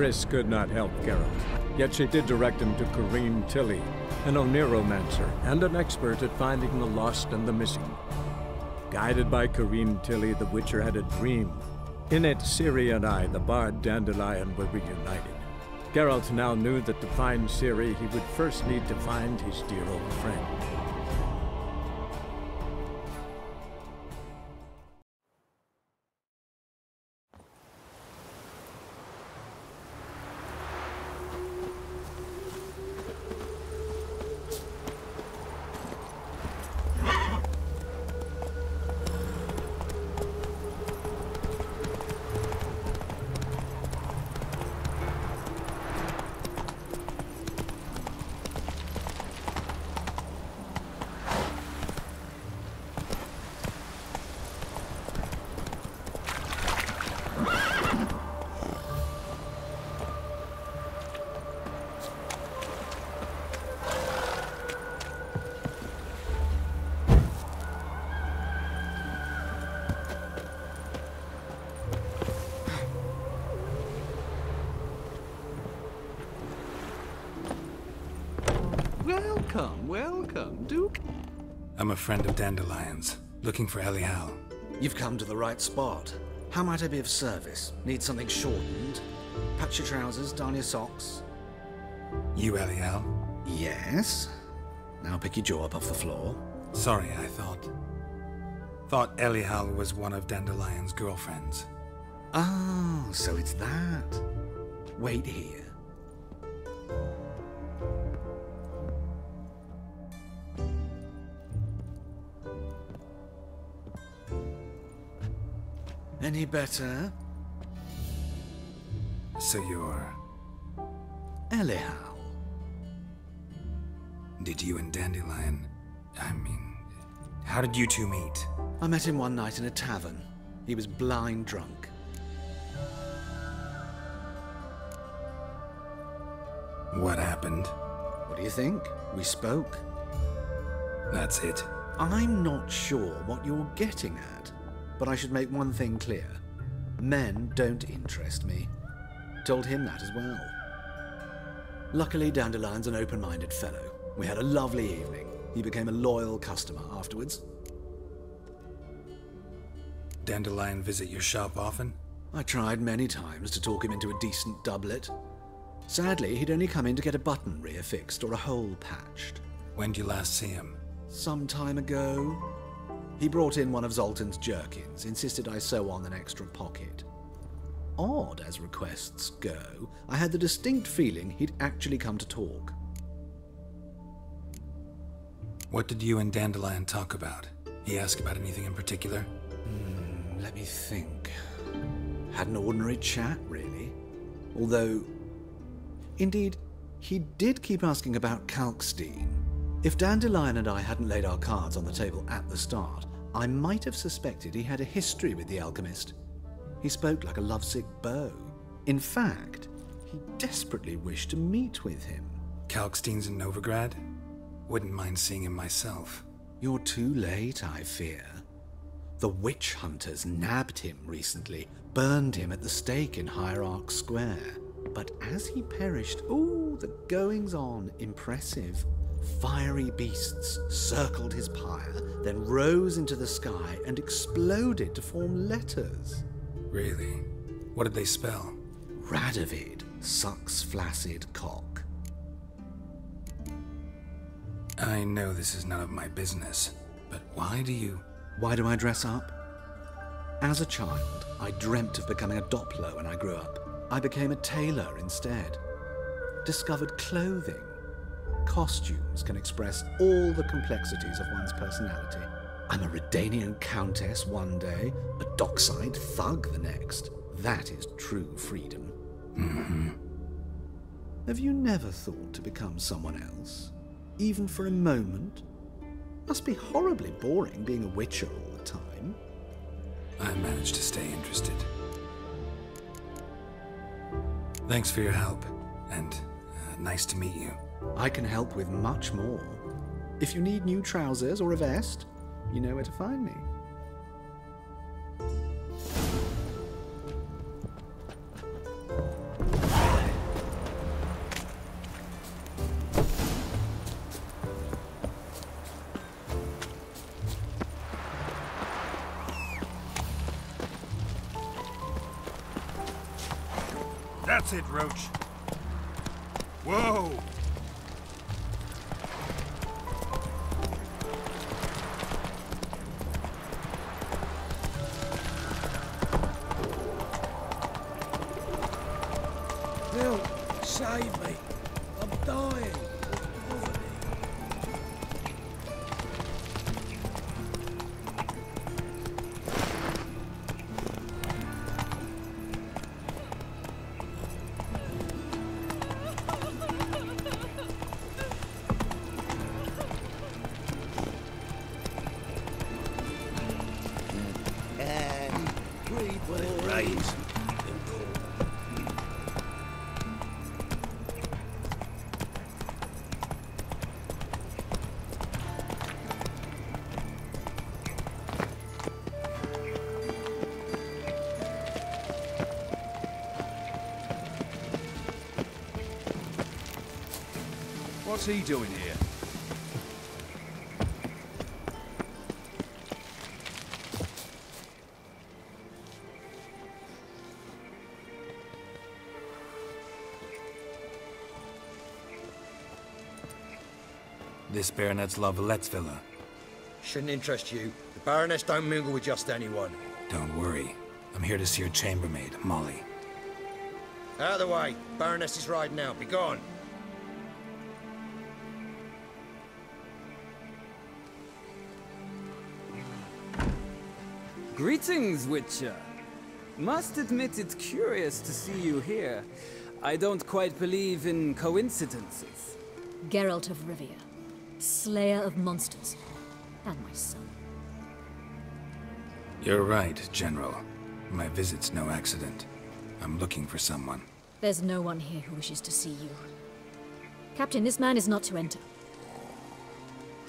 Triss could not help Geralt, yet she did direct him to Corrine Tilly, an oneromancer and an expert at finding the lost and the missing. Guided by Corrine Tilly, the Witcher had a dream. In it, Ciri and I, the bard Dandelion, were reunited. Geralt now knew that to find Ciri, he would first need to find his dear old friend. Welcome, welcome, Duke. I'm a friend of Dandelion's, looking for Elihal. You've come to the right spot. How might I be of service? Need something shortened? Patch your trousers, darn your socks. You Elihal? Yes. Now pick your jaw up off the floor. Sorry, I thought Elihal was one of Dandelion's girlfriends. Oh, so it's that. Wait here. Any better? So you're... Elihal. Did you and Dandelion... how did you two meet? I met him one night in a tavern. He was blind drunk. What happened? What do you think? We spoke. That's it. I'm not sure what you're getting at, but I should make one thing clear. Men don't interest me. Told him that as well. Luckily, Dandelion's an open-minded fellow. We had a lovely evening. He became a loyal customer afterwards. Dandelion visit your shop often? I tried many times to talk him into a decent doublet. Sadly, he'd only come in to get a button reaffixed or a hole patched. When did you last see him? Some time ago. He brought in one of Zoltan's jerkins, insisted I sew on an extra pocket. Odd as requests go, I had the distinct feeling he'd actually come to talk. What did you and Dandelion talk about? He asked about anything in particular? Let me think. Had an ordinary chat, really. Although, indeed, he did keep asking about Kalkstein. If Dandelion and I hadn't laid our cards on the table at the start, I might have suspected he had a history with the alchemist. He spoke like a lovesick beau. In fact, he desperately wished to meet with him. Kalkstein's in Novigrad? Wouldn't mind seeing him myself. You're too late, I fear. The witch hunters nabbed him recently, burned him at the stake in Hierarch Square. But as he perished, ooh, the goings-on, impressive. Fiery beasts circled his pyre, then rose into the sky and exploded to form letters. Really? What did they spell? Radovid sucks flaccid cock. I know this is none of my business, but why do I dress up? As a child, I dreamt of becoming a Doppler when I grew up. I became a tailor instead. Discovered clothing. Costumes can express all the complexities of one's personality. I'm a Redanian countess one day, a dockside thug the next. That is true freedom. Mm-hmm. Have you never thought to become someone else? Even for a moment? Must be horribly boring being a witcher all the time. I managed to stay interested. Thanks for your help, and nice to meet you. I can help with much more. If you need new trousers or a vest, you know where to find me. That's it, Roach. Whoa! Help! Save me! I'm dying! What's he doing here? This Baronet's La Vallette's villa. Shouldn't interest you. The Baroness don't mingle with just anyone. Don't worry. I'm here to see your chambermaid, Molly. Out of the way. Baroness is riding out. Be gone. Greetings, Witcher. Must admit it's curious to see you here. I don't quite believe in coincidences. Geralt of Rivia, slayer of monsters, and my son. You're right, General. My visit's no accident. I'm looking for someone. There's no one here who wishes to see you. Captain, this man is not to enter.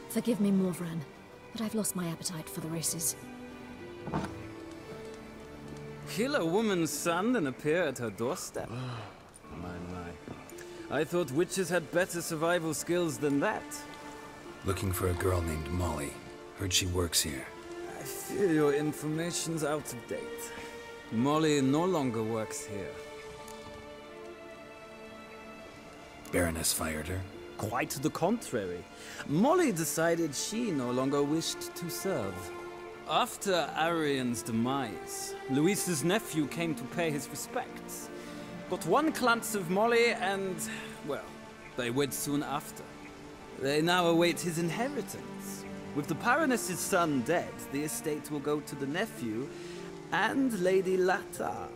Forgive me, Morvran, but I've lost my appetite for the races. Kill a woman's son and appear at her doorstep? My. I thought witches had better survival skills than that. Looking for a girl named Molly. Heard she works here. I fear your information's out of date. Molly no longer works here. Baroness fired her? Quite the contrary. Molly decided she no longer wished to serve. After Arian's demise, Luis's nephew came to pay his respects. Got one glance of Molly and, well, they wed soon after. They now await his inheritance. With the Baroness's son dead, the estate will go to the nephew and Lady Latta,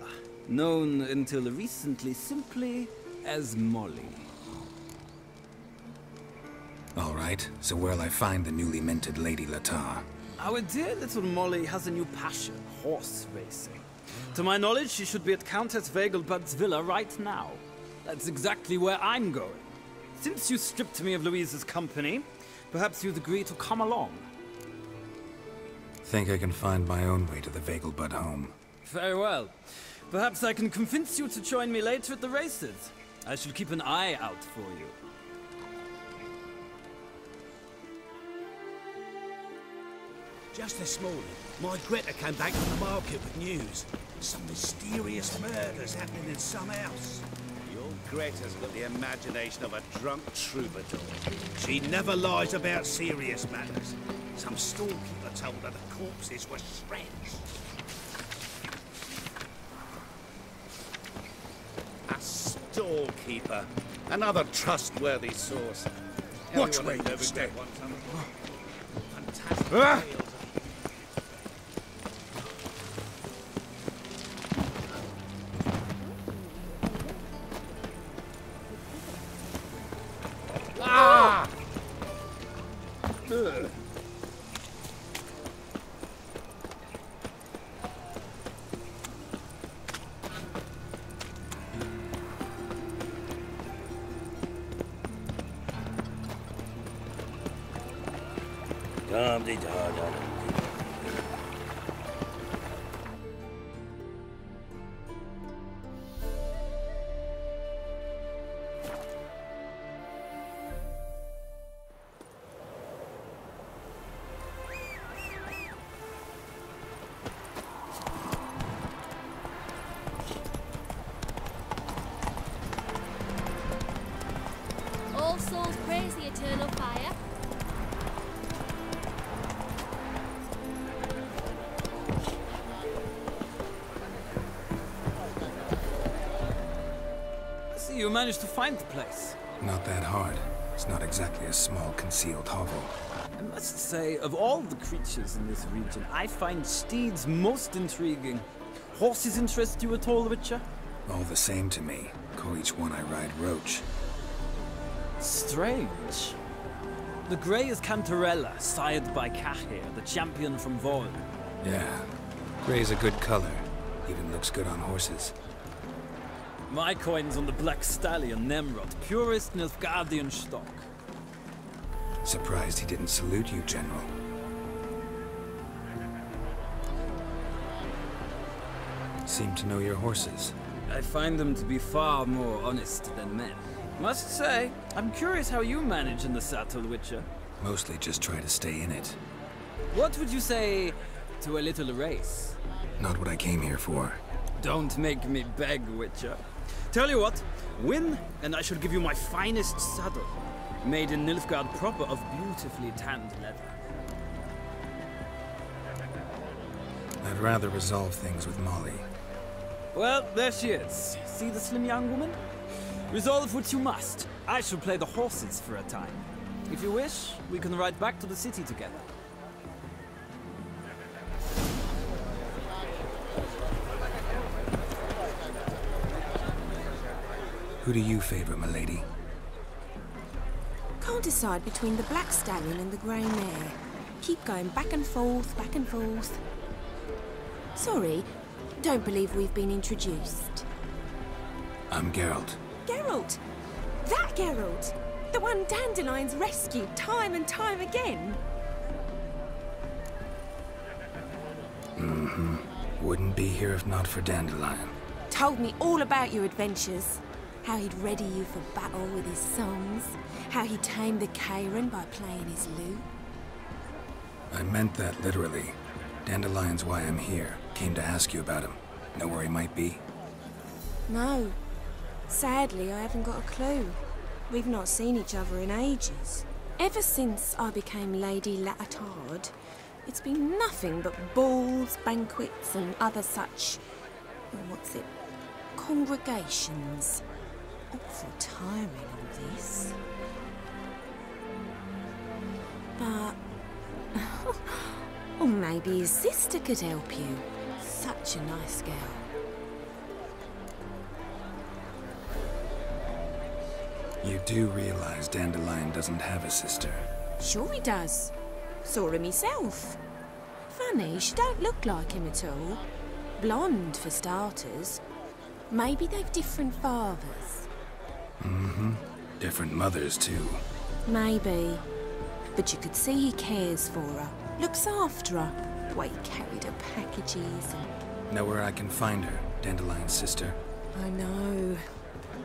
known until recently simply as Molly. All right, so where'll I find the newly minted Lady Latta? Our dear little Molly has a new passion, horse racing. To my knowledge, she should be at Countess Vegelbud's villa right now. That's exactly where I'm going. Since you stripped me of Louise's company, perhaps you'd agree to come along. Think I can find my own way to the Vegelbud home. Very well. Perhaps I can convince you to join me later at the races. I shall keep an eye out for you. Just this morning, my Greta came back from the market with news. Some mysterious murders happening in some house. Your Greta's got the imagination of a drunk troubadour. She never lies about serious matters. Some storekeeper told her the corpses were shreds. A storekeeper. Another trustworthy source. Watch Everyone where has you never step. got one fantastic tales. all souls praise the eternal fire. So you managed to find the place. Not that hard. It's not exactly a small concealed hovel. I must say, of all the creatures in this region, I find steeds most intriguing. Horses interest you at all, Witcher? All the same to me. Call each one I ride Roach. Strange. The grey is Cantarella, sired by Cahir, the champion from Wolven. Yeah. Grey's a good color. Even looks good on horses. My coin's on the black stallion, Nemrod, purest Nilfgaardian stock. Surprised he didn't salute you, General. Seem to know your horses. I find them to be far more honest than men. Must say, I'm curious how you manage in the saddle, Witcher. Mostly just try to stay in it. What would you say to a little race? Not what I came here for. Don't make me beg, Witcher. Tell you what, win, and I shall give you my finest saddle. Made in Nilfgaard proper of beautifully tanned leather. I'd rather resolve things with Molly. Well, there she is. See the slim young woman? Resolve what you must. I shall play the horses for a time. If you wish, we can ride back to the city together. Who do you favor, milady? Can't decide between the black stallion and the grey mare. Keep going back and forth, back and forth. Sorry, don't believe we've been introduced. I'm Geralt. Geralt! That Geralt! The one Dandelion's rescued time and time again! Mm-hmm. Wouldn't be here if not for Dandelion. Told me all about your adventures. How he'd ready you for battle with his songs. How he tamed the Karen by playing his lute. I meant that literally. Dandelion's why I'm here. Came to ask you about him. Know where he might be? No. Sadly, I haven't got a clue. We've not seen each other in ages. Ever since I became Lady Latard, it's been nothing but balls, banquets, and other such... congregations. Awful tiring, all this. But... or maybe his sister could help you. Such a nice girl. You do realize Dandelion doesn't have a sister? Sure he does. Saw him myself. Funny, she don't look like him at all. Blonde, for starters. Maybe they've different fathers. Mm-hmm. Different mothers, too. Maybe. But you could see he cares for her. Looks after her. The way he carried her packages and... Know where I can find her, Dandelion's sister? I know.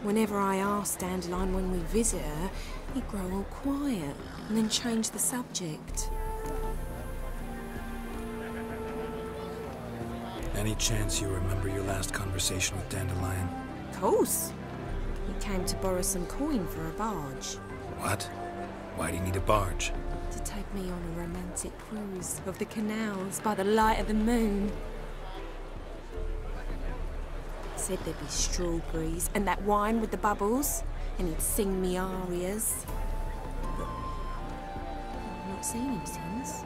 Whenever I ask Dandelion when we visit her, he'd grow all quiet and then change the subject. Any chance you remember your last conversation with Dandelion? Of course. He came to borrow some coin for a barge. What? Why do you need a barge? To take me on a romantic cruise of the canals by the light of the moon. Said there'd be strawberries and that wine with the bubbles, and he'd sing me arias. But I've not seen him since.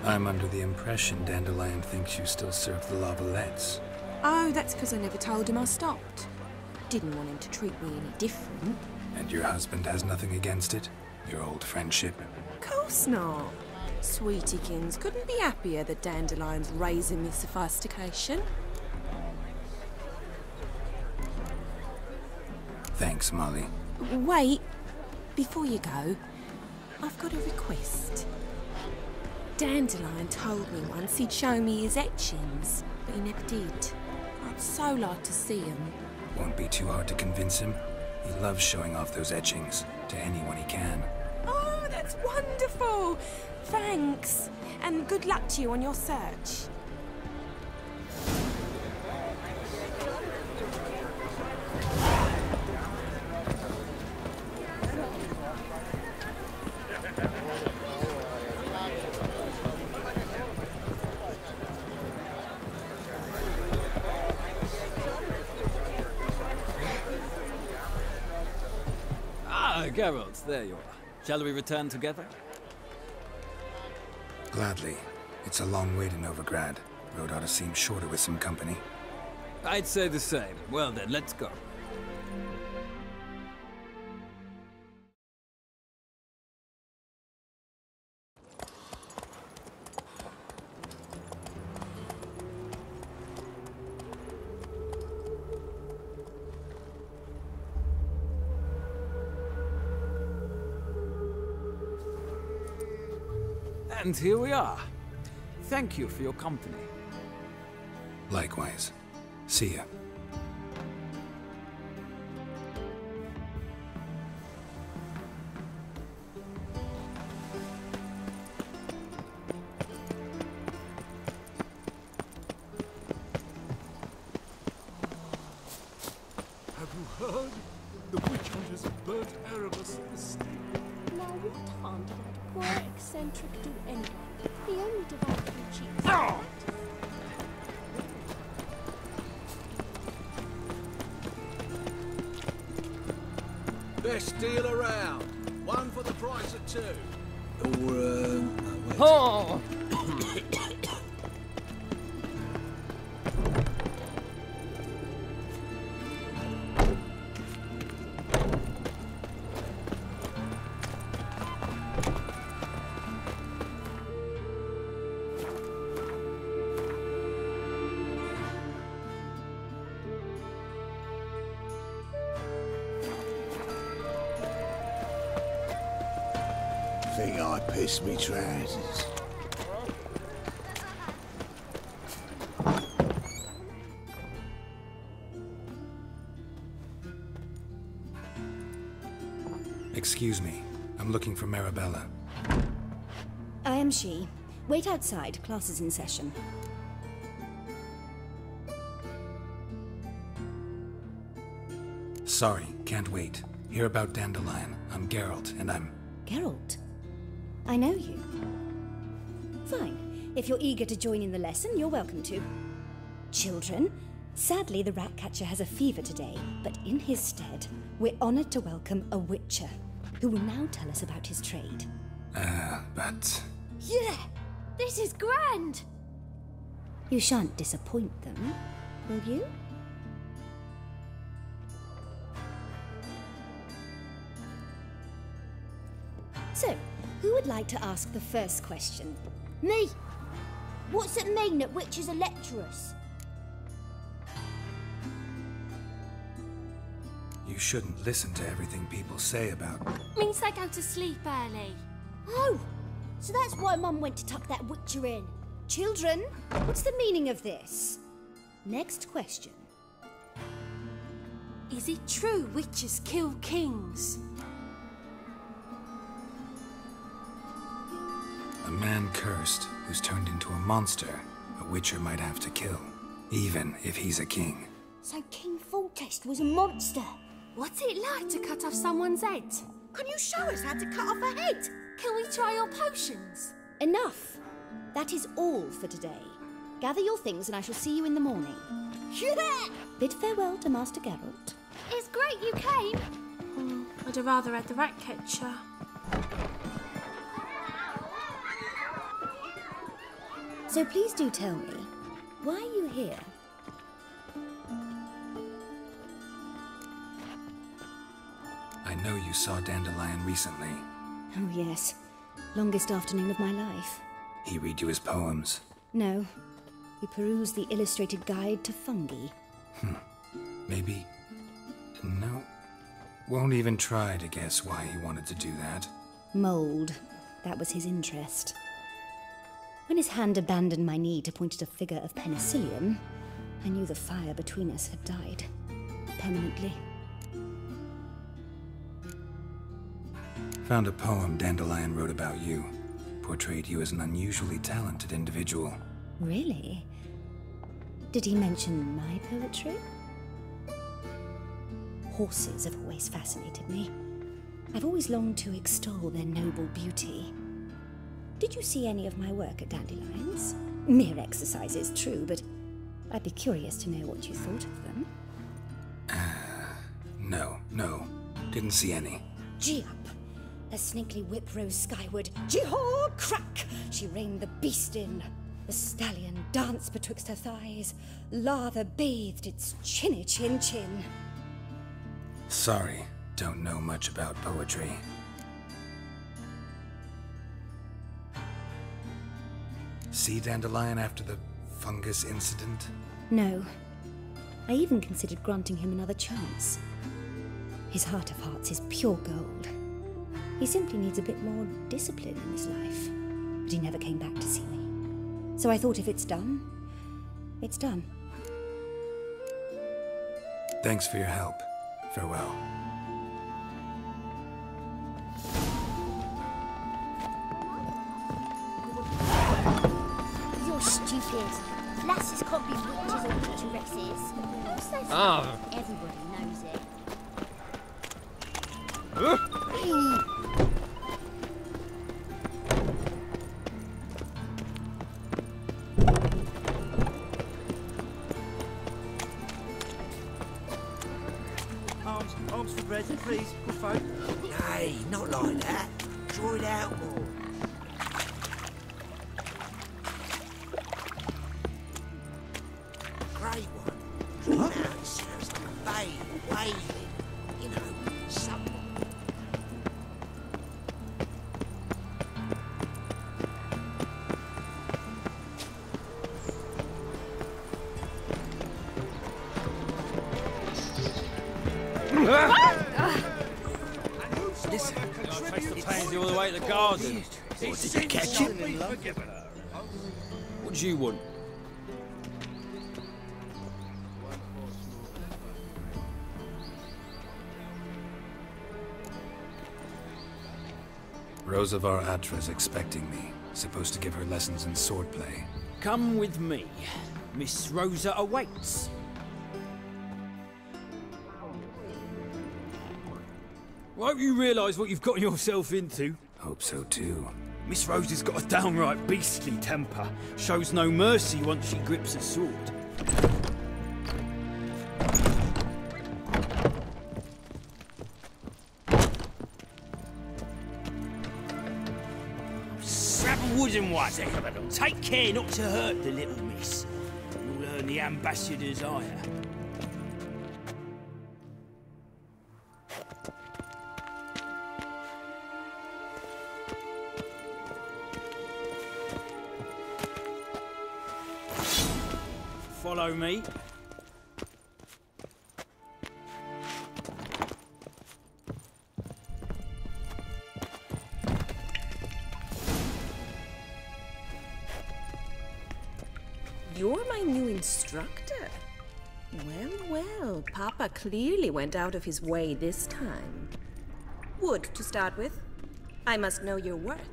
I'm under the impression Dandelion thinks you still serve the Lavalettes. Oh, that's because I never told him I stopped. Didn't want him to treat me any different. And your husband has nothing against it? Your old friendship? Of course not. Sweetiekins couldn't be happier that Dandelion's raising me sophistication. Thanks, Molly. Wait, before you go, I've got a request. Dandelion told me once he'd show me his etchings, but he never did. I'd so like to see them. Won't be too hard to convince him. He loves showing off those etchings to anyone he can. Oh, that's wonderful! Thanks, and good luck to you on your search. Geralt, there you are. Shall we return together? Gladly. It's a long way to Novigrad. Road ought to seem shorter with some company. I'd say the same. Well then, let's go. And here we are. Thank you for your company. Likewise. See ya. Have you heard? The witch hunters have burnt Erebus at the stake. Now what harm did that poor eccentric do anyone? He only devoured the cheeks. Oh! Best deal around. One for the price of two. Or, wait. Oh! Think I pissed me trousers. Excuse me. I'm looking for Marabella. I am she. Wait outside. Class is in session. Sorry, can't wait. Hear about Dandelion. I'm Geralt, and I'm... Geralt? I know you. Fine. If you're eager to join in the lesson, you're welcome to. Children, sadly the Ratcatcher has a fever today, but in his stead, we're honored to welcome a Witcher, who will now tell us about his trade. But... Yeah! This is grand! You shan't disappoint them, will you? So, who would like to ask the first question? Me! What's it mean that witches are lecturers? You shouldn't listen to everything people say about... Means they go to sleep early. Oh! So that's why Mum went to tuck that witcher in. Children, what's the meaning of this? Next question. Is it true witches kill kings? A man cursed who's turned into a monster a Witcher might have to kill, even if he's a king. So King Foltest was a monster. What's it like to cut off someone's head? Can you show us how to cut off a head? Can we try your potions? Enough. That is all for today. Gather your things and I shall see you in the morning. Yeah! Bid farewell to Master Geralt. It's great you came. I'd have rather had the Ratcatcher. So please do tell me, why are you here? I know you saw Dandelion recently. Oh yes, longest afternoon of my life. He read you his poems. No, we perused the illustrated guide to fungi. Maybe... No. Won't even try to guess why he wanted to do that. Mold, that was his interest. When his hand abandoned my knee to point at a figure of penicillium, I knew the fire between us had died. Permanently. Found a poem Dandelion wrote about you. Portrayed you as an unusually talented individual. Really? Did he mention my poetry? Horses have always fascinated me. I've always longed to extol their noble beauty. Did you see any of my work at Dandelion's? Mere exercises, true, but I'd be curious to know what you thought of them. No. Didn't see any. Gee up! The snaky whip rose skyward. Gee-haw! Crack! She reined the beast in. The stallion danced betwixt her thighs. Lather bathed its chinny chin. Sorry, don't know much about poetry. See Dandelion after the fungus incident? No. I even considered granting him another chance. His heart of hearts is pure gold. He simply needs a bit more discipline in his life. But he never came back to see me. So I thought if it's done, it's done. Thanks for your help. Farewell. You're stupid. Lasses can't be witches or witcheresses. What's that? Ah. Everybody knows it. Arms for bread, please, good folk. Nay, not like that. Draw it out more. Great one. Draw it out, it sounds like a vein, wailing. You know, something. Listen, I'll trace the pansy all the way to the garden. What, did you catch it? What do you want? Rosa of Attre is expecting me. Supposed to give her lessons in swordplay. Come with me. Miss Rosa awaits. Won't you realise what you've got yourself into? Hope so too. Miss Rosa's got a downright beastly temper. Shows no mercy once she grips a sword. Grab a wooden one. Take care not to hurt the little miss. You'll earn the ambassador's ire. Follow me. You're my new instructor. Well, Papa clearly went out of his way this time. Wood, to start with. I must know your worth.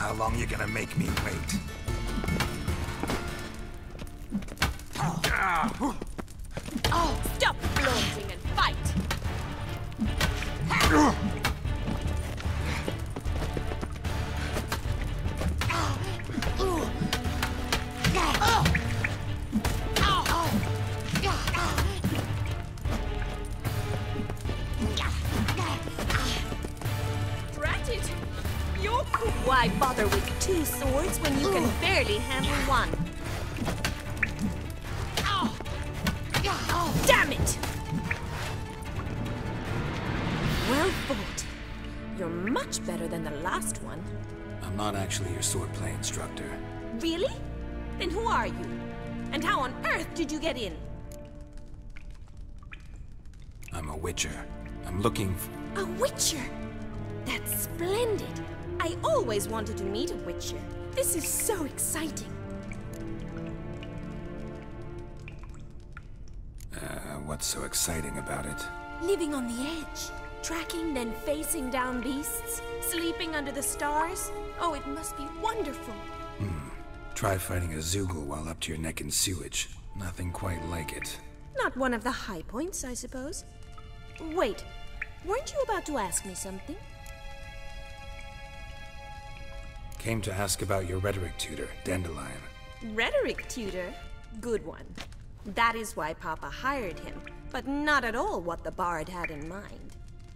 How long you gonna make me wait? Oh, stop flaunting and fight! Drat it! Why bother with two swords when you can barely handle one? Damn it! Well fought. You're much better than the last one. I'm not actually your swordplay instructor. Really? Then who are you? And how on earth did you get in? I'm a witcher. I'm looking for... A witcher? That's splendid. I always wanted to meet a witcher. This is so exciting. What's so exciting about it? Living on the edge. Tracking, then facing down beasts, sleeping under the stars. Oh, it must be wonderful. Try fighting a Zoogle while up to your neck in sewage. Nothing quite like it. Not one of the high points, I suppose. Wait, weren't you about to ask me something? Came to ask about your rhetoric tutor, Dandelion. Rhetoric tutor? Good one. That is why Papa hired him, but not at all what the bard had in mind.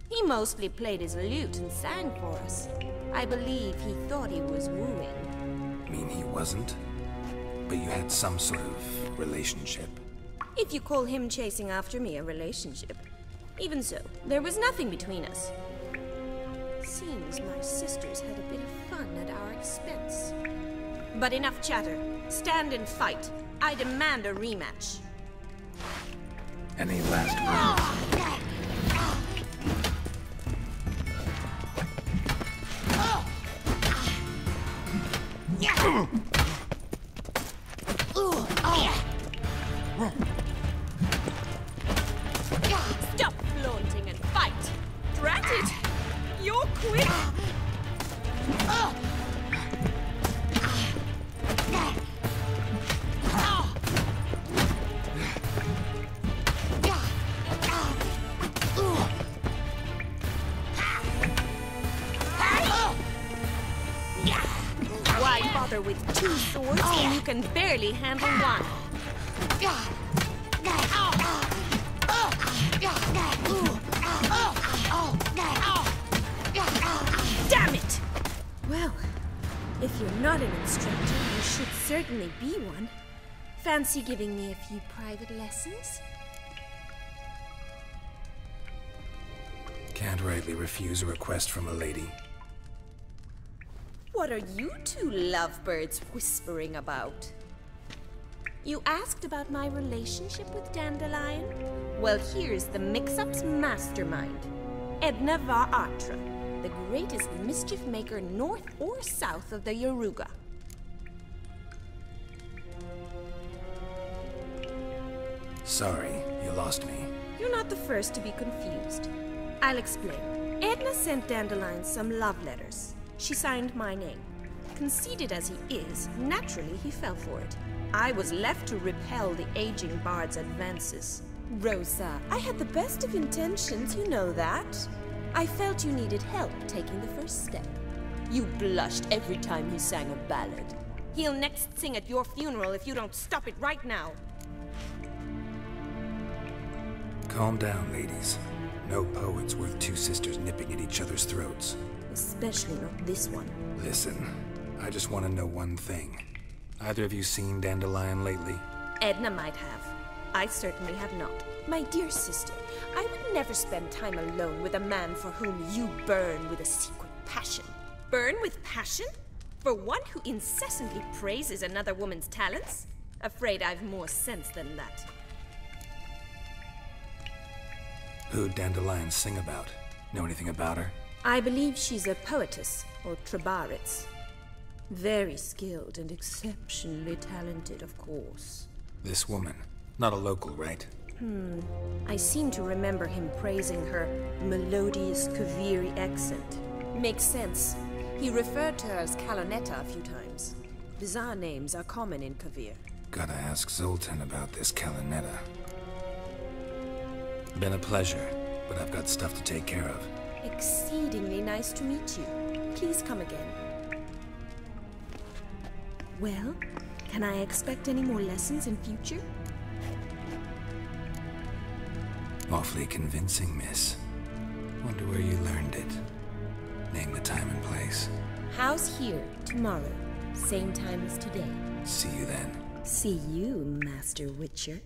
He mostly played his lute and sang for us. I believe he thought he was wooing. Mean he wasn't? But you had some sort of relationship. If you call him chasing after me a relationship. Even so, there was nothing between us. Seems my sisters had a bit of fun at our expense. But enough chatter. Stand and fight. I demand a rematch. Any last words? Stop flaunting and fight! Drat it! You're quick! Why bother with two swords when you can barely handle one? Damn it! Well, if you're not an instructor, you should certainly be one. Fancy giving me a few private lessons? Can't rightly refuse a request from a lady. What are you two lovebirds whispering about? You asked about my relationship with Dandelion? Well, here's the mix-up's mastermind. Edna var Attre, the greatest mischief maker north or south of the Yaruga. Sorry, you lost me. You're not the first to be confused. I'll explain. Edna sent Dandelion some love letters. She signed my name. Conceited as he is, naturally he fell for it. I was left to repel the aging bard's advances. Rosa, I had the best of intentions, you know that. I felt you needed help taking the first step. You blushed every time he sang a ballad. He'll next sing at your funeral if you don't stop it right now. Calm down, ladies. No poet's worth two sisters nipping at each other's throats. Especially not this one. Listen, I just want to know one thing. Either of you seen Dandelion lately? Edna might have. I certainly have not. My dear sister, I would never spend time alone with a man for whom you burn with a secret passion. Burn with passion? For one who incessantly praises another woman's talents? Afraid I've more sense than that. Who'd Dandelion sing about? Know anything about her? I believe she's a poetess, or trabaritz. Very skilled and exceptionally talented, of course. This woman. Not a local, right? I seem to remember him praising her melodious Kaviri accent. Makes sense. He referred to her as Kalonetta a few times. Bizarre names are common in Kavir. Gotta ask Zoltan about this Kalonetta. Been a pleasure, but I've got stuff to take care of. Exceedingly nice to meet you. Please come again. Well, can I expect any more lessons in future? Awfully convincing, miss. Wonder where you learned it. Name the time and place. House here, tomorrow. Same time as today. See you then. See you, Master Witcher.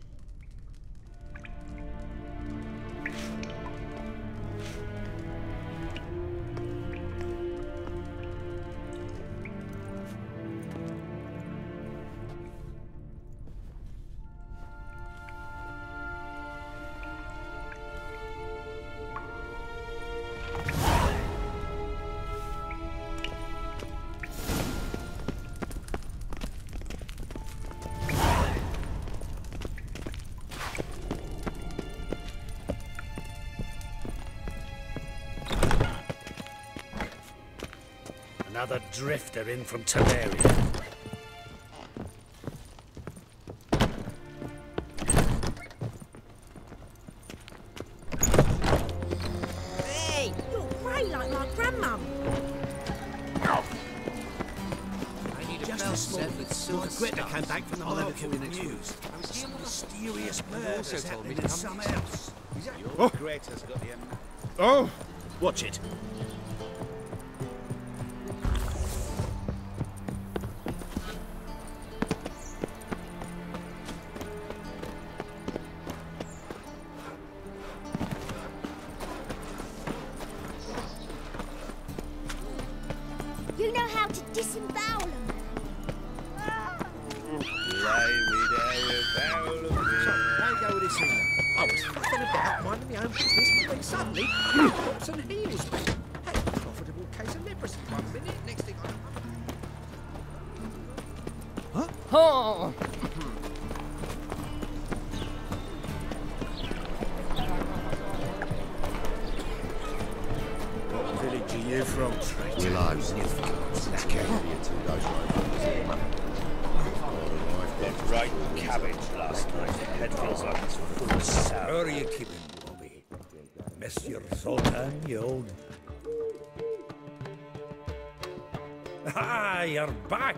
Another drifter in from Teleria. Hey, you're grey like my grandmum. Just this morning, my Greta came back from the market with news. Some mysterious murders happening in some house. Your Greta's got the... Oh! Watch it. You know how to disembowel them. There you go with this thing. I was fucking about minding my own business, but then suddenly, drops and heels me. Had a profitable case of leprosy 1 minute, next thing I know... Huh? Oh! What village are you from, traitor? Well, I was in That's careful here too, those right. Right cabbage last night. Head feels like it's full of sour. Where are you keeping, Bobby? Monsieur Zoltan, you old... Ah, you're back!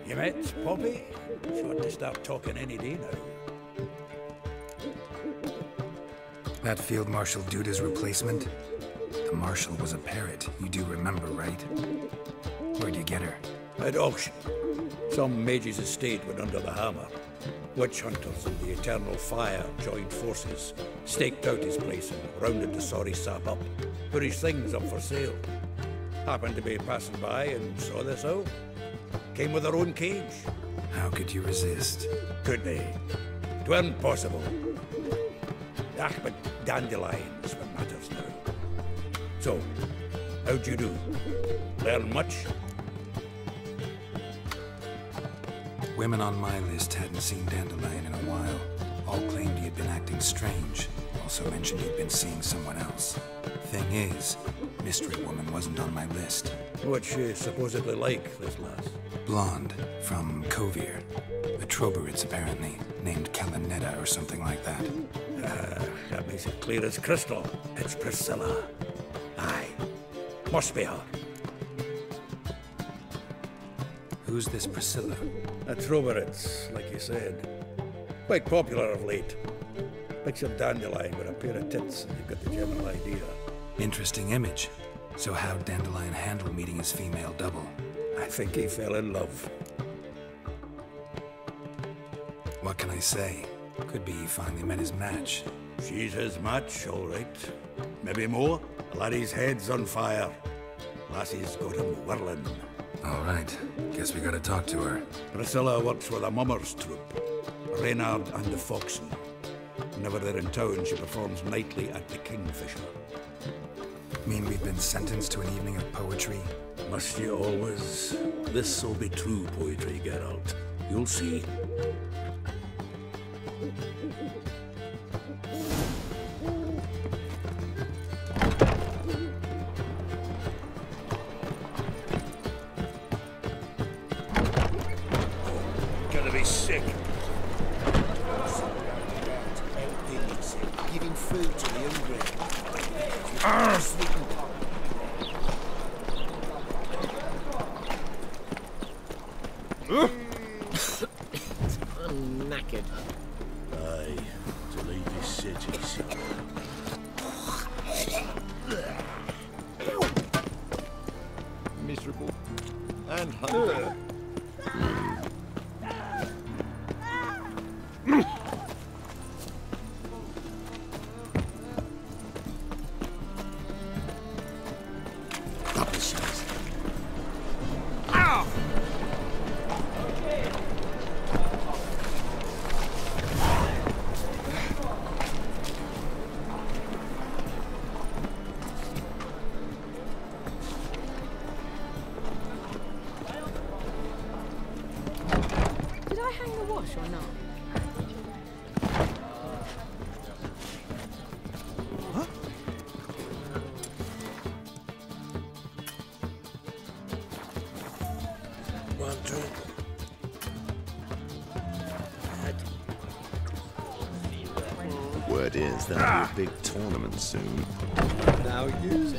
You met Bobby? Sure to start talking any day now. That Field Marshal Duda's replacement? The Marshal was a parrot, you do remember, right? Where'd you get her? At auction. Some mage's estate went under the hammer. Witch hunters and the Eternal Fire joined forces, staked out his place and rounded the sorry sap up, put his things up for sale. Happened to be passing by and saw this out. Came with her own cage. How could you resist? Could they? It weren't possible. Ah, but dandelions what matters now. So, how'd you do? Learn much? Women on my list hadn't seen Dandelion in a while. All claimed he had been acting strange. Also mentioned he'd been seeing someone else. Thing is, Mystery Woman wasn't on my list. What's she supposedly like, this lass? Blonde, from Kovir. A Troberitz, apparently, named Kalanetta or something like that. That makes it clear as crystal. It's Priscilla. Aye. Must be her. Who's this Priscilla? A Troberitz, like you said. Quite popular of late. Picture Dandelion with a pair of tits and you've got the general idea. Interesting image. So how'd Dandelion handle meeting his female double? I think he fell in love. What can I say? Could be he finally met his match. She's his match, all right. Maybe more. The laddie's head's on fire. Lassie's got him whirling. All right. Guess we gotta talk to her. Priscilla works with a mummers troupe. Reynard and the Foxen. Whenever they're in town, she performs nightly at the Kingfisher. Mean we've been sentenced to an evening of poetry? Must you always? This'll be true poetry, Geralt. You'll see. Gonna be sick. Giving food to the hungry. I'm knackered. Aye, to leave this city. Miserable and hungry. Did I hang the wash or not? hears there'll be a big tournament soon. Now you...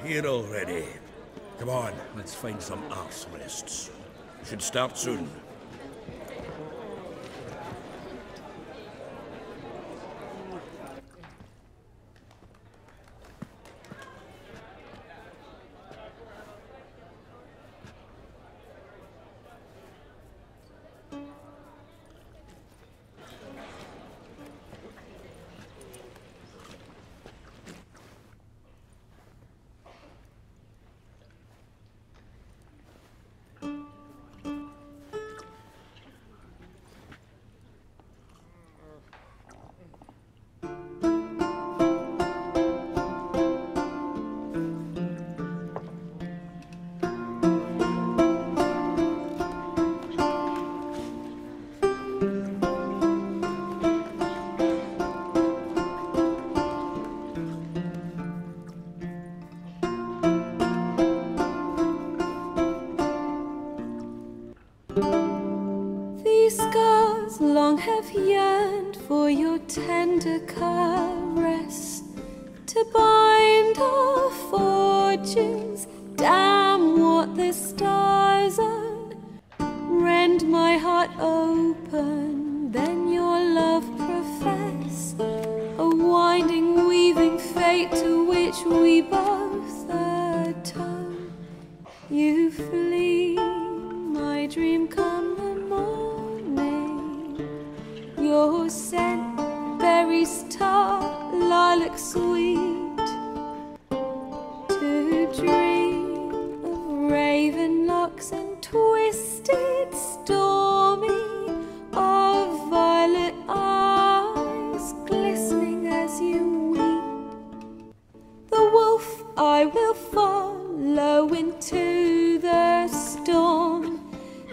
Here already. Come on, let's find some arse rests. Should start soon. Long have yearned for your tender caress, to bind our fortunes. Damn what the stars are. Rend my heart open, then your love profess, a winding, weaving fate to which we both atone. You flee, my dream come the morning. Your scent, berries tart, lilac sweet, to dream of raven locks and twisted, stormy, of violet eyes glistening as you weep. The wolf I will follow into the storm,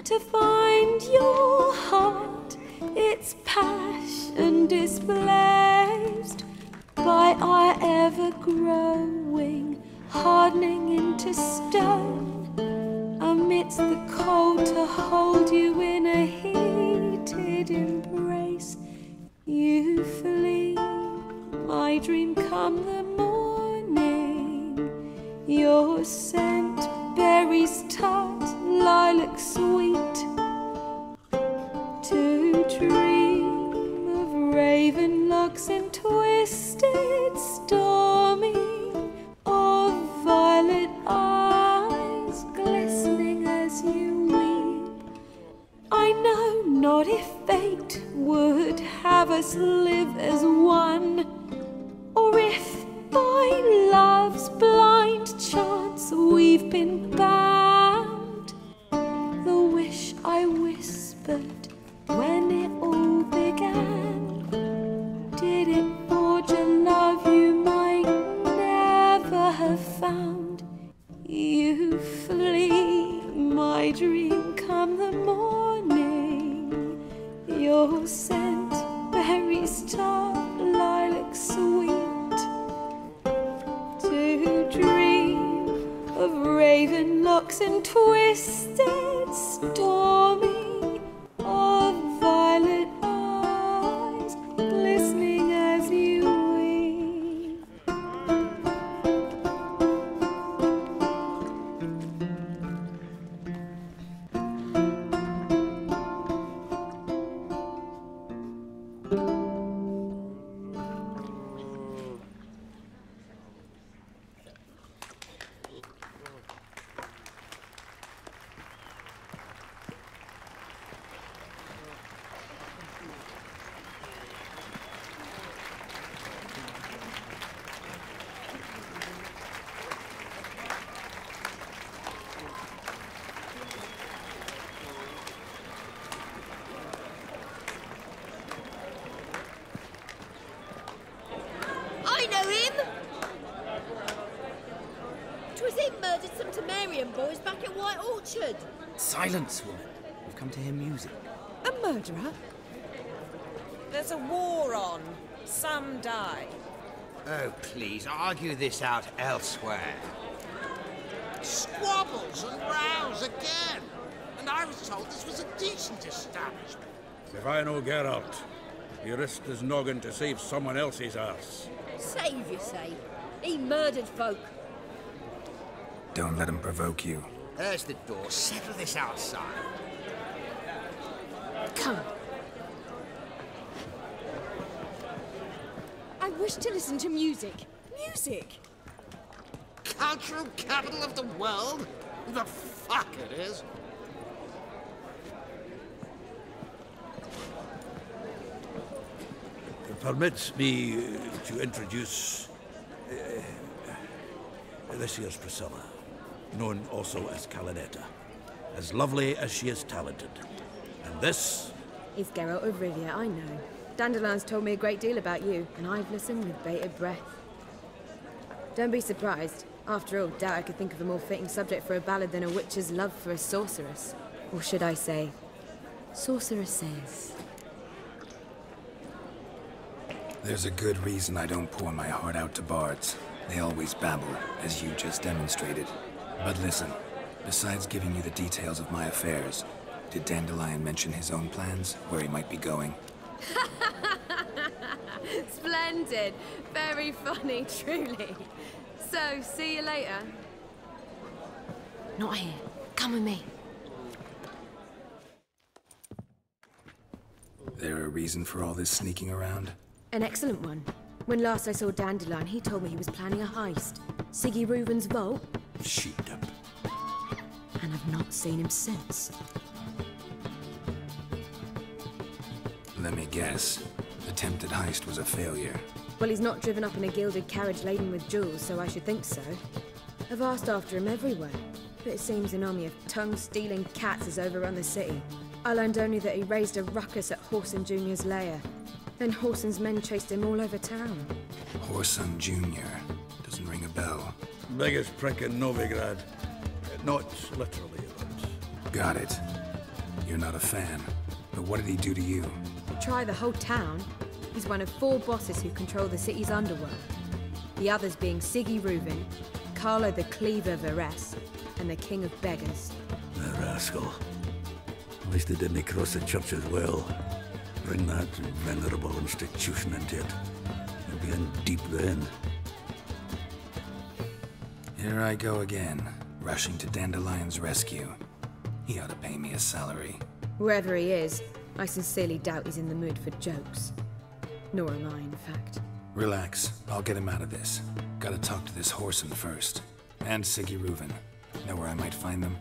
to find your heart, its passion displaced by our ever-growing, hardening into stone, amidst the cold to hold you in a heated embrace. You flee, my dream come the morning, your scent, berries tart, lilac sweet, to dream of raven locks and twisted, stormy, of violet eyes glistening as you weep. I know not if fate would have us live as one, or if by love's blind chance we've been bound. The wish I whispered when it all began, did it forge a love you might never have found? You flee, my dream come the morning, your scent, berries tart, lilac sweet, to dream of raven locks and twisted, stormy, of violet eyes glistening as you weep. Murdered some Temerian boys back at White Orchard. Silence, woman. We've come to hear music. A murderer? There's a war on. Some die. Oh, please, argue this out elsewhere. Squabbles and rows again. And I was told this was a decent establishment. If I know Geralt, he risked his noggin to save someone else's arse. Save, you say? He murdered folk. Don't let him provoke you. There's the door. Settle this outside. Come. I wish to listen to music. Music! Cultural capital of the world? The fuck it is. Permits me to introduce this here's Priscilla, known also as Calinetta, as lovely as she is talented. And this is Geralt of Rivia, I know. Dandelion's told me a great deal about you, and I've listened with bated breath. Don't be surprised. After all, doubt I could think of a more fitting subject for a ballad than a witch's love for a sorceress. Or should I say, sorceresses. There's a good reason I don't pour my heart out to bards. They always babble, as you just demonstrated. But listen, besides giving you the details of my affairs, did Dandelion mention his own plans, where he might be going? Splendid. Very funny, truly. So, see you later. Not here. Come with me. There a reason for all this sneaking around? An excellent one. When last I saw Dandelion, he told me he was planning a heist. Sigi Reuven's vault. Sheeped up. And I've not seen him since. Let me guess. Attempted heist was a failure. Well, he's not driven up in a gilded carriage laden with jewels, so I should think so. I've asked after him everywhere, but it seems an army of tongue-stealing cats has overrun the city. I learned only that he raised a ruckus at Whoreson Junior's lair. Then Whoreson's men chased him all over town. Whoreson Junior. Doesn't ring a bell. Biggest prick in Novigrad. Not literally, but... Got it. You're not a fan. But what did he do to you? Try the whole town. He's one of 4 bosses who control the city's underworld. The others being Sigi Reuven, Carlo the Cleaver Varese, and the King of Beggars. The rascal. At least they didn't cross the church as well. Bring that venerable institution into it. You'll be in deep then. Here I go again, rushing to Dandelion's rescue. He ought to pay me a salary. Wherever he is, I sincerely doubt he's in the mood for jokes. Nor am I, in fact. Relax. I'll get him out of this. Gotta talk to this Whoreson first. And Sigi Reuven. Know where I might find them?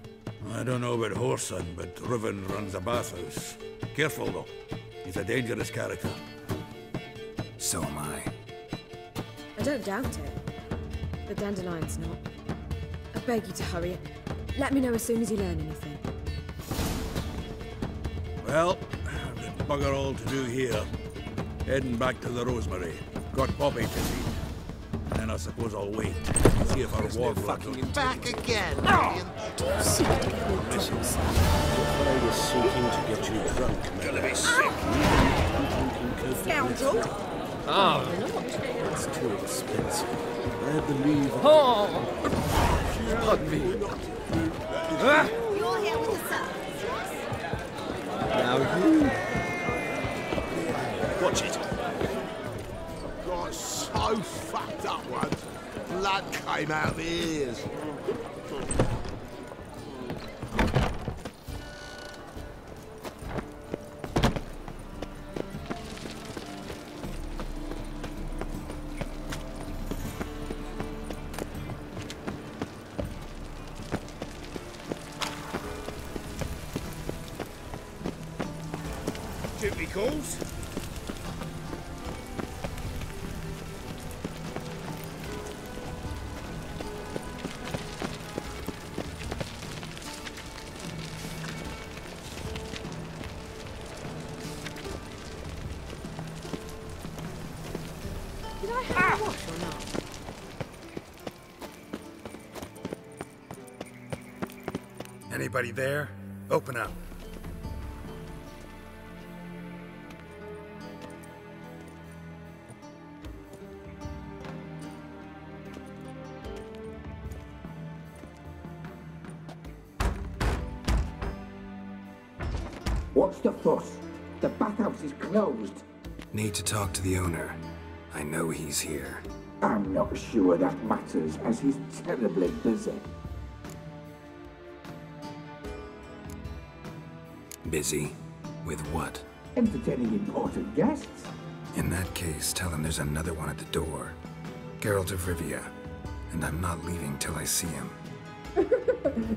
I don't know about Whoreson, but Reuven runs a bathhouse. Careful, though. He's a dangerous character. So am I. I don't doubt it. But Dandelion's not. I beg you to hurry it. Let me know as soon as you learn anything. Well, I've got bugger all to do here. Heading back to the Rosemary. Got Poppy to see. And then I suppose I'll wait. See if our war fucking back again. Do you seek to get me drunk, sir? I was seeking to get you drunk. Gonna be sick. Scoundrel! It's too expensive. I believe... Pardon me. You're here with the sun. Now you... Watch it. Got so fucked up once. Blood came out of the ears. Duty calls. Did I have a wash or not? Anybody there? Open up. What's the fuss? The bathhouse is closed. Need to talk to the owner. I know he's here. I'm not sure that matters, as he's terribly busy. Busy? With what? Entertaining important guests. In that case, tell him there's another one at the door. Geralt of Rivia. And I'm not leaving till I see him.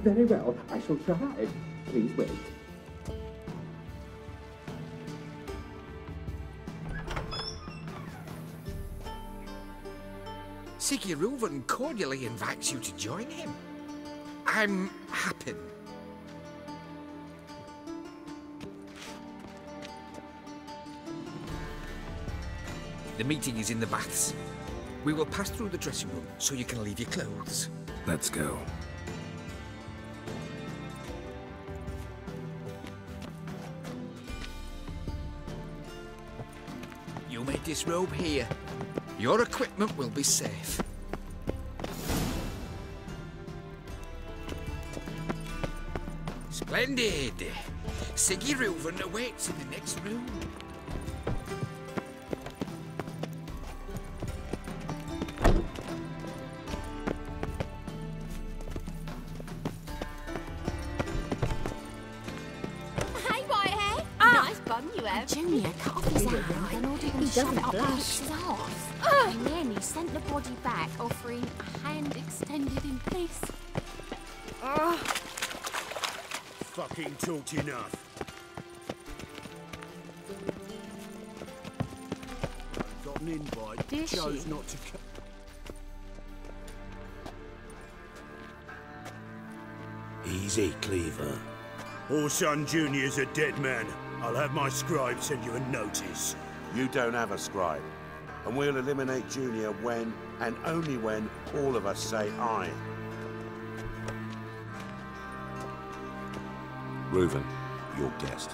Very well, I shall try. Please wait. Sigi Reuven cordially invites you to join him. I'm happy. The meeting is in the baths. We will pass through the dressing room so you can leave your clothes. Let's go. You may disrobe here. Your equipment will be safe. Splendid! Sigi Reuven awaits in the next room. Hey, Whitehead! Nice bum you have. Junior cut off his hand and ordered him to shove it up blush. his arse. And then he sent the body back, offering a hand extended in peace. Fucking talked enough. Got an invite, Did chose she? not to come. Easy, Cleaver. Whoreson Junior's a dead man. I'll have my scribe send you a notice. You don't have a scribe. And we'll eliminate Junior when, and only when, all of us say aye. Reuven, your guest.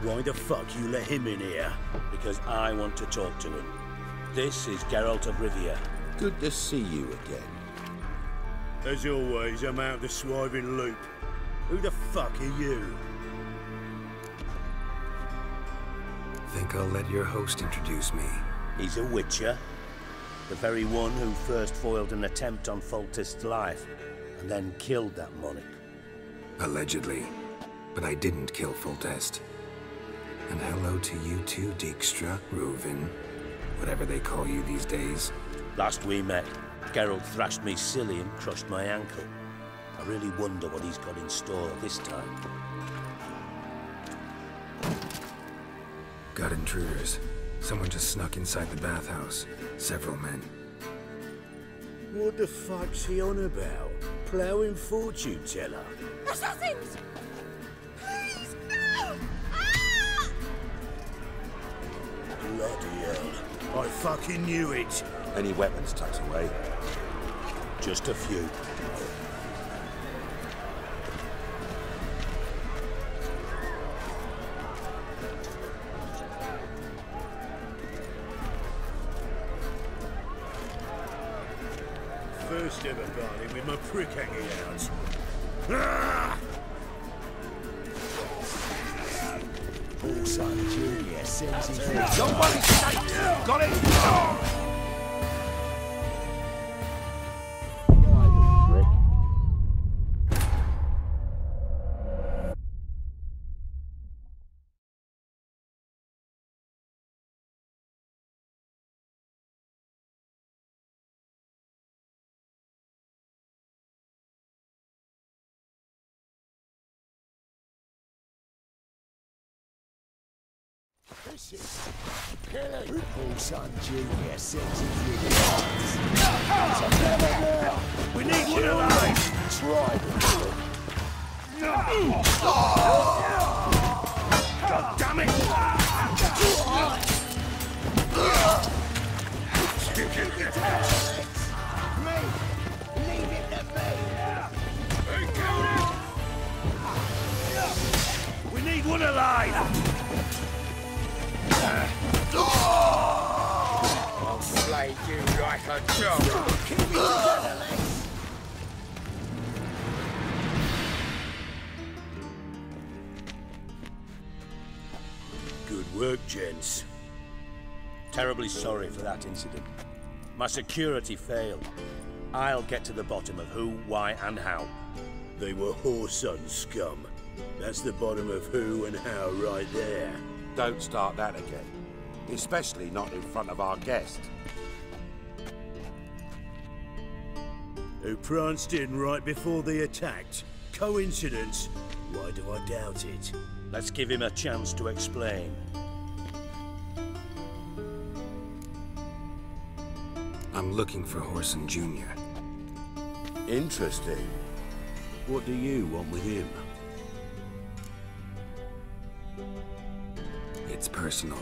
Why the fuck you let him in here? Because I want to talk to him. This is Geralt of Rivia. Good to see you again. As always, I'm out the swiving loop. Who the fuck are you? Think I'll let your host introduce me. He's a witcher. The very one who first foiled an attempt on Foltest's life, and then killed that monarch. Allegedly. But I didn't kill Foltest. And hello to you too, Dijkstra, Reuven, whatever they call you these days. Last we met, Geralt thrashed me silly and crushed my ankle. I really wonder what he's got in store this time. Got intruders. Someone just snuck inside the bathhouse. Several men. What the fuck's he on about? Ploughing fortune teller? Assassins! Please, no! Bloody hell. I fucking knew it. Any weapons tucked away? Just a few. First ever party with my prick hanging out. Ah! Whoreson Junior sends his... Somebody say... Got it? This is killing. Whoreson Junior sends his regards. We need one of those! Try God damn it! Good work, gents. Terribly sorry for that incident. My security failed. I'll get to the bottom of who, why, and how. They were Whoreson scum. That's the bottom of who and how right there. Don't start that again. Especially not in front of our guest. Who pranced in right before they attacked. Coincidence? Why do I doubt it? Let's give him a chance to explain. I'm looking for Whoreson Junior. Interesting. What do you want with him? It's personal.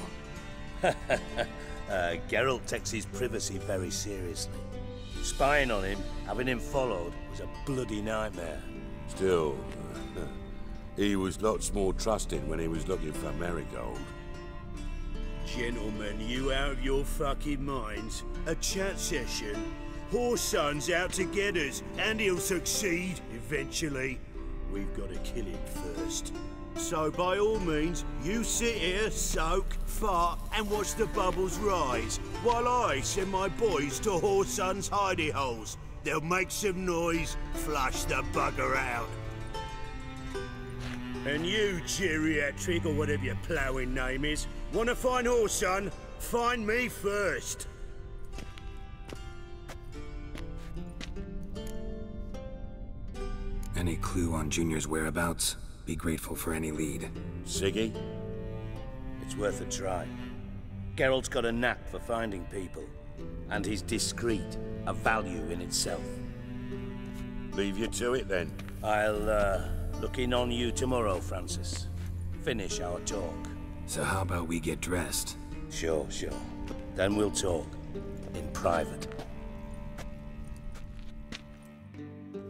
Geralt takes his privacy very seriously. Spying on him, having him followed, was a bloody nightmare. Still, he was lots more trusting when he was looking for Marigold. Gentlemen, you out of your fucking minds? A chat session? Whoreson's out to get us, and he'll succeed eventually. We've got to kill him first. So by all means, you sit here, soak, fart, and watch the bubbles rise, while I send my boys to Whoreson's hidey holes. They'll make some noise, flush the bugger out. And you, geriatric, or whatever your ploughing name is, want to find Whoreson? Find me first. Any clue on Junior's whereabouts? Be grateful for any lead. Sigi? It's worth a try. Geralt's got a knack for finding people. And he's discreet, a value in itself. Leave you to it then. I'll, look in on you tomorrow, Francis. Finish our talk. So how about we get dressed? Sure. Then we'll talk. In private.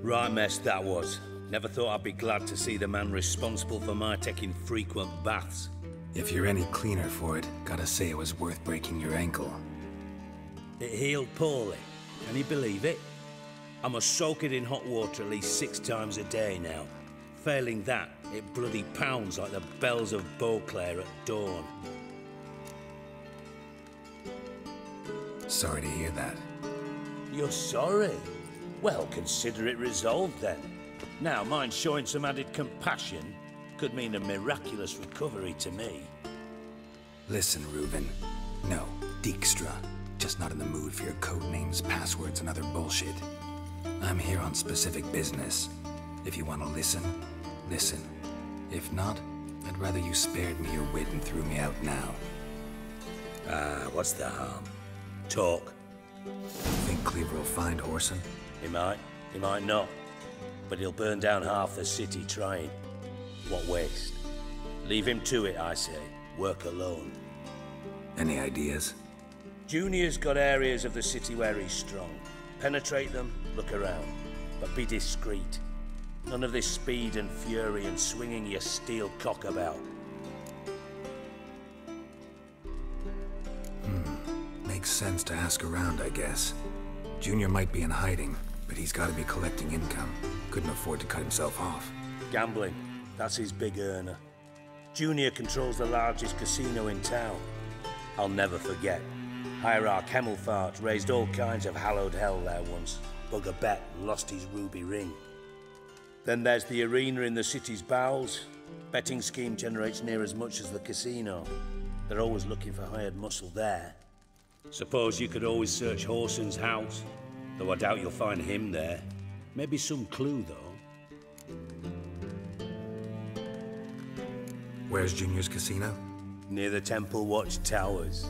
Right mess that was. Never thought I'd be glad to see the man responsible for my taking frequent baths. If you're any cleaner for it, gotta say it was worth breaking your ankle. It healed poorly. Can you believe it? I must soak it in hot water at least 6 times a day now. Failing that, it bloody pounds like the bells of Beauclair at dawn. Sorry to hear that. You're sorry? Well, consider it resolved then. Now, mind showing some added compassion could mean a miraculous recovery to me. Listen, Reuven. No, Dijkstra. Just not in the mood for your code names, passwords, and other bullshit. I'm here on specific business. If you want to listen, listen. If not, I'd rather you spared me your wit and threw me out now. What's the harm? Talk. Think Cleaver will find Whoreson? He might not. But he'll burn down half the city trying. What waste? Leave him to it, I say. Work alone. Any ideas? Junior's got areas of the city where he's strong. Penetrate them, look around. But be discreet. None of this speed and fury and swinging your steel cock about. Makes sense to ask around, I guess. Junior might be in hiding, but he's got to be collecting income. Couldn't afford to cut himself off. Gambling. That's his big earner. Junior controls the largest casino in town. I'll never forget. Hierarch Hemmelfart raised all kinds of hallowed hell there once. Bugger bet and lost his ruby ring. Then there's the arena in the city's bowels. Betting scheme generates near as much as the casino. They're always looking for hired muscle there. Suppose you could always search Whoreson's house. Though I doubt you'll find him there. Maybe some clue, though. Where's Junior's casino? Near the Temple Watch Towers.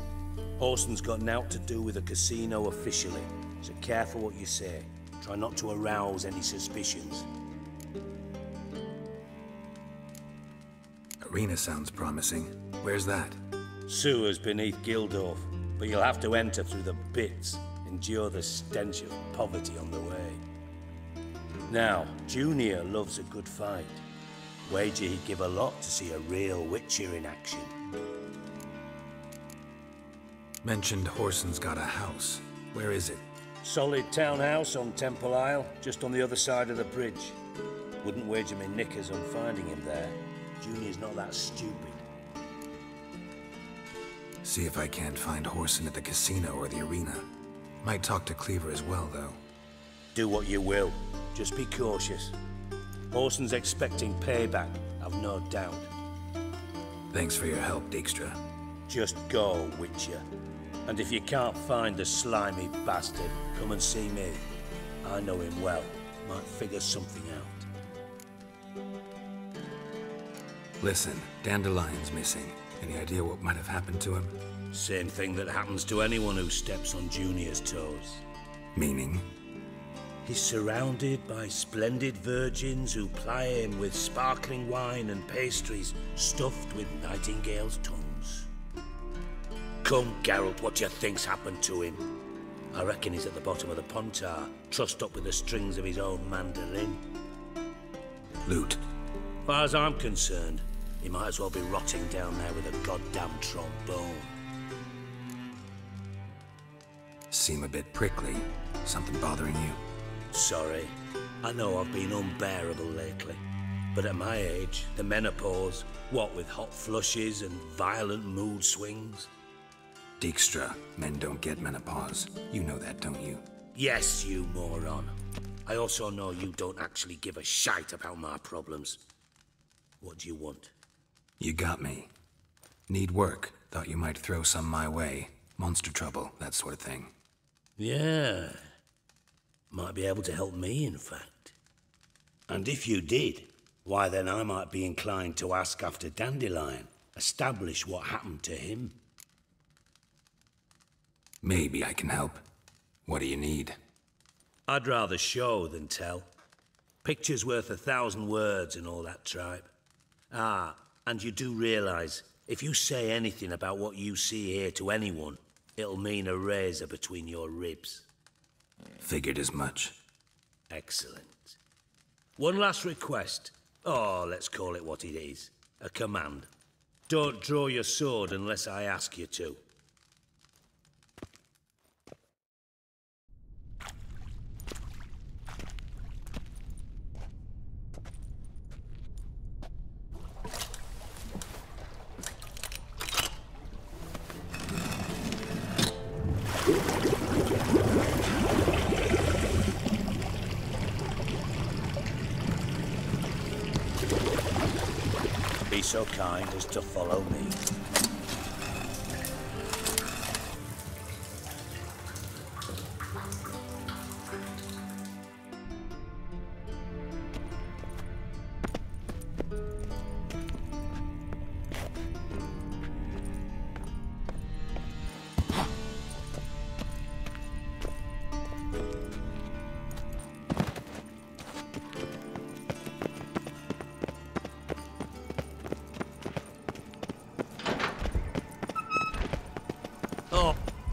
Whoreson's got nought to do with the casino officially, so careful what you say. Try not to arouse any suspicions. Arena sounds promising. Where's that? Sewers beneath Gildorf, but you'll have to enter through the pits, endure the stench of poverty on the way. Now, Junior loves a good fight. Wager he'd give a lot to see a real Witcher in action. Mentioned Whoreson's got a house. Where is it? Solid townhouse on Temple Isle, just on the other side of the bridge. Wouldn't wager me knickers on finding him there. Junior's not that stupid. See if I can't find Whoreson at the casino or the arena. Might talk to Cleaver as well, though. Do what you will. Just be cautious. Whoreson's expecting payback, I've no doubt. Thanks for your help, Dijkstra. Just go, Witcher. And if you can't find the slimy bastard, come and see me. I know him well. Might figure something out. Listen, Dandelion's missing. Any idea what might have happened to him? Same thing that happens to anyone who steps on Junior's toes. Meaning? He's surrounded by splendid virgins who ply him with sparkling wine and pastries stuffed with nightingales' tongues. Come, Geralt, what do you think's happened to him? I reckon he's at the bottom of the Pontar, trussed up with the strings of his own mandolin. Loot. Far as I'm concerned, he might as well be rotting down there with a goddamn trombone. Seem a bit prickly. Something bothering you? Sorry. I know I've been unbearable lately. But at my age, the menopause, what with hot flushes and violent mood swings. Dijkstra, men don't get menopause. You know that, don't you? Yes, you moron. I also know you don't actually give a shite about my problems. What do you want? You got me. Need work. Thought you might throw some my way. Monster trouble, that sort of thing. Yeah. Might be able to help me, in fact. And if you did, why then I might be inclined to ask after Dandelion. Establish what happened to him. Maybe I can help. What do you need? I'd rather show than tell. Picture's worth 1,000 words and all that tripe. Ah, and you do realize, if you say anything about what you see here to anyone, it'll mean a razor between your ribs. Figured as much. Excellent. One last request. Oh, let's call it what it is. A command. Don't draw your sword unless I ask you to. Be so kind as to follow me.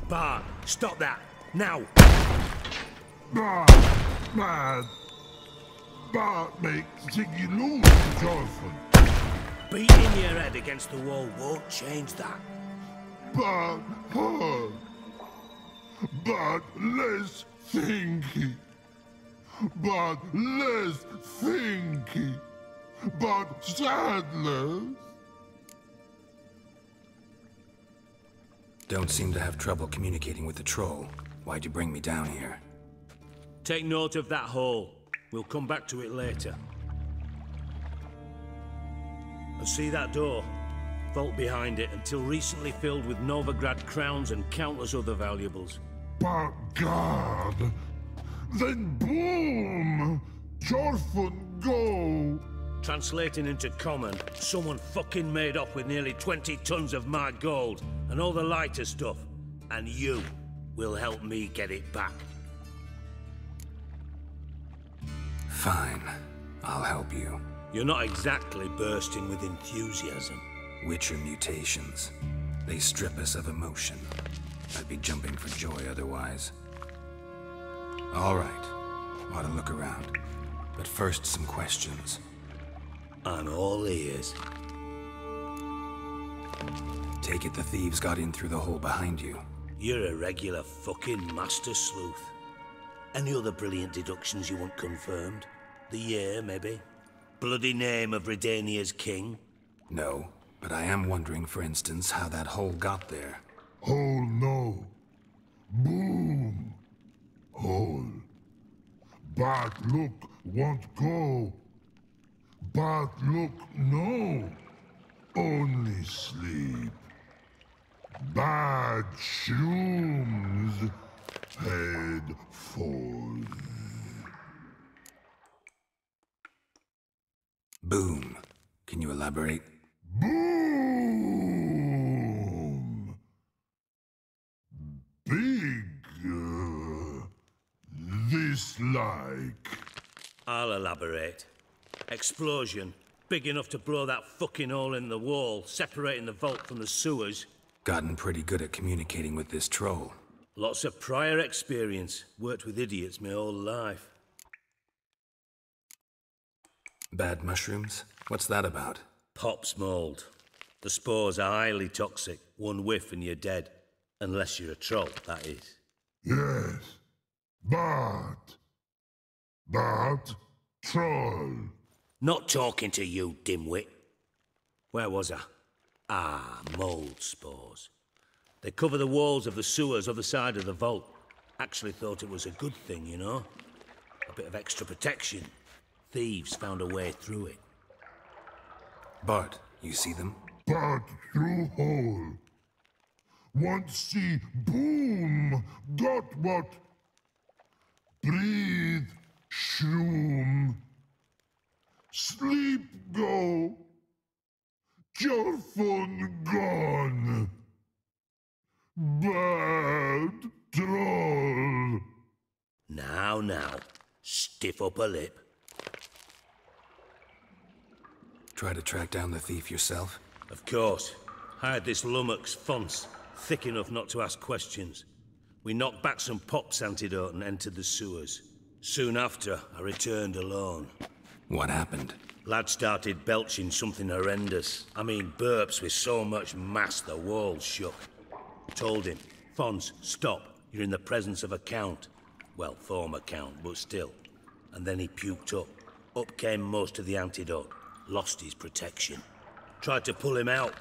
Bart, stop that! Now! Bad. Bart makes Sigi Reuven joyful. Beating your head against the wall won't change that. But hard. But less thinky. But less thinky. But sadless. Don't seem to have trouble communicating with the troll. Why'd you bring me down here? Take note of that hole. We'll come back to it later. And see that door? Vault behind it, until recently filled with Novigrad crowns and countless other valuables. But God! Then boom! Joyful go! Translating into common, someone fucking made off with nearly 20 tons of my gold and all the lighter stuff. And you will help me get it back. Fine. I'll help you. You're not exactly bursting with enthusiasm. Witcher mutations. They strip us of emotion. I'd be jumping for joy otherwise. All right. Ought to look around. But first, some questions. I'm all ears. Take it the thieves got in through the hole behind you. You're a regular fucking master sleuth. Any other brilliant deductions you want confirmed? The year, maybe? Bloody name of Redania's king? No, but I am wondering, for instance, how that hole got there. Hole no. Boom. Hole. Bad look won't go. Bad look no. Only sleep. Bad shrooms. Head falls. Boom. Can you elaborate? Boom! Big. This like. I'll elaborate. Explosion. Big enough to blow that fucking hole in the wall, separating the vault from the sewers. Gotten pretty good at communicating with this troll. Lots of prior experience. Worked with idiots my whole life. Bad mushrooms? What's that about? Pop's mold. The spores are highly toxic. One whiff and you're dead. Unless you're a troll, that is. Yes. Bad troll. Not talking to you, dimwit. Where was I? Ah, mold spores. They cover the walls of the sewers other side of the vault. Actually thought it was a good thing, you know? A bit of extra protection. Thieves found a way through it. Bart, you see them? Bad through hole. Want see boom. Got what? Breathe. Shroom. Sleep go. Your phone gone. Bad troll. Now. Stiff up a lip. Try to track down the thief yourself? Of course. Hired this lummox, Fons. Thick enough not to ask questions. We knocked back some Pop's antidote and entered the sewers. Soon after, I returned alone. What happened? Lad started belching something horrendous. I mean, burps with so much mass the walls shook. Told him, Fons, stop. You're in the presence of a count. Well, former count, but still. And then he puked up. Up came most of the antidote. Lost his protection. Tried to pull him out.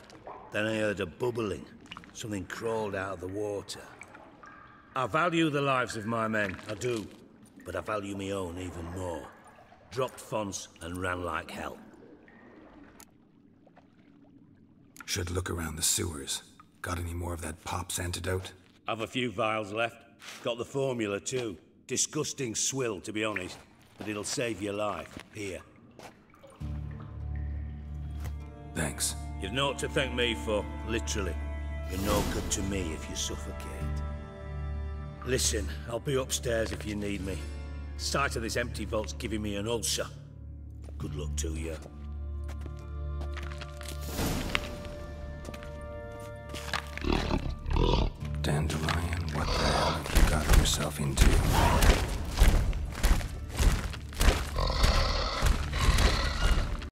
Then I heard a bubbling. Something crawled out of the water. I value the lives of my men, I do. But I value my own even more. Dropped Fons and ran like hell. Should look around the sewers. Got any more of that Pop's antidote? Have a few vials left. Got the formula too. Disgusting swill, to be honest. But it'll save your life. Here. Thanks. You've naught to thank me for, literally. You're no good to me if you suffocate. Listen, I'll be upstairs if you need me. Sight of this empty vault's giving me an ulcer. Good luck to you. Dandelion, what the hell have you got yourself into?